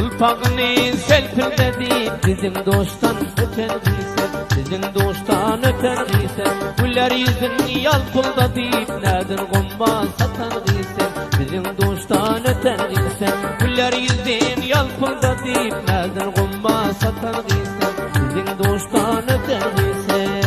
Kulpağını selpilde deyip bizim dosttan öten giysen, bizim dostan öten giysen, güller yüzün yalpılda deyip nereden gomba satan giysen, bizim dostan öten giysen, güller yüzün yalpılda deyip nereden gomba satan giysen, bizim dostan öten giysen.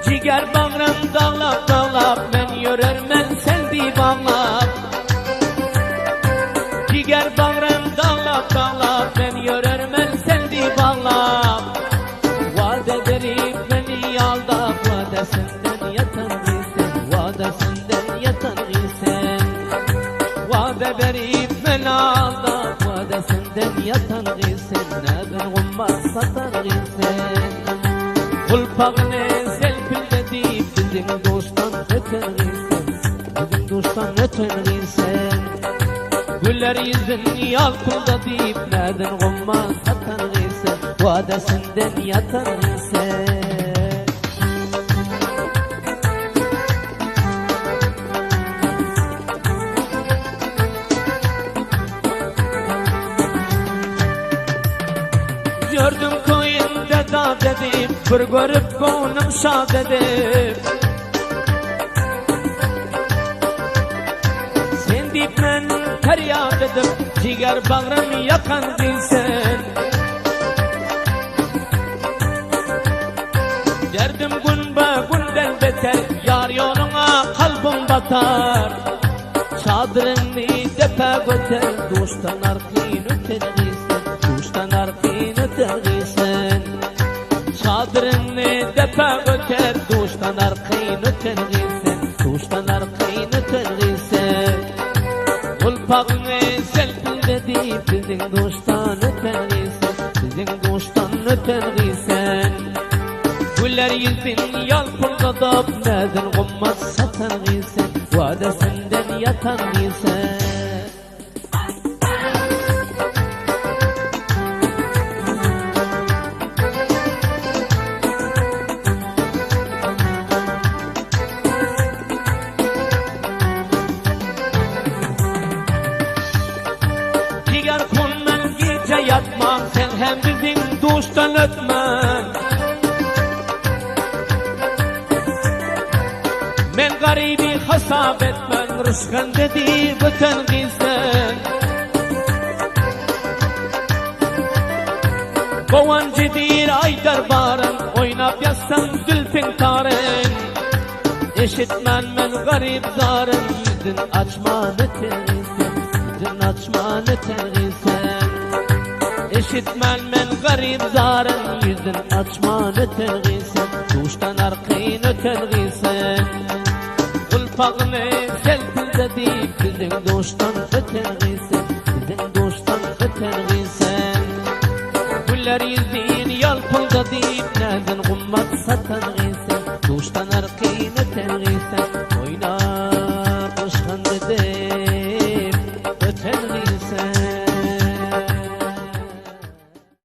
Ciger bağrım dağlap dağlap, ben yörermen sen deyip ağlap. Ciger bağrım dağlap dağlap, ben yörermen sen deyip ağlap. Vade verip beni aldap, vade senden yatan giysen, vade senden yatan giysen. Vade verip beni aldap, vade senden yatan giysen, neden olmaz satan giysen. Kulpağını selpilde deyip bizim dosttan öten giysen, bizim dosttan öten giysen, güller yüzün yalpılda deyip nereden olmaz satan giysen, vadesinden yatan giysen. Gördüm koyunda da dedim, bir görüp konum şad dedim. Sen deyip men feryat dedim, ciger bağrım yakan değilsen. Derdim gün be günden beter, yar yoluna kalbim batar. Çadırını depe göter, dosttan arkayın öter giysen, dostan arkayın öter giysen. Çadırını depe göter, dostan arkayın öter giysen, dostan arkayın öter giysen. Kulpağını selpilde deyip bizim dostan öter giysen, bizim dostan öter giysen. Güller yüzün yalpılda da neden olmaz satan giysen, vadesinden yatan giysen. Ciger konmen gece yatma, sen hem bizim dosttan ötmen. Men garibi hasap etmen, rızkın dedi bütün giysen. Kovancıdır aydar barın, oynap yazsam zülfün tarın. Eşitmen men garip zarın, yüzün açma öter giysen, yüzün açma öter giysen. Eşitmen men garip zarın, yüzün açma öter giysen, dosttan arkayın öter giysen. Kulpağını selpilde deyip bizim dosttan öter giysen, bizim dosttan öter giysen. Güller yüzün yalpılda deyip nereden ummat satan giysen, dosttan arkayın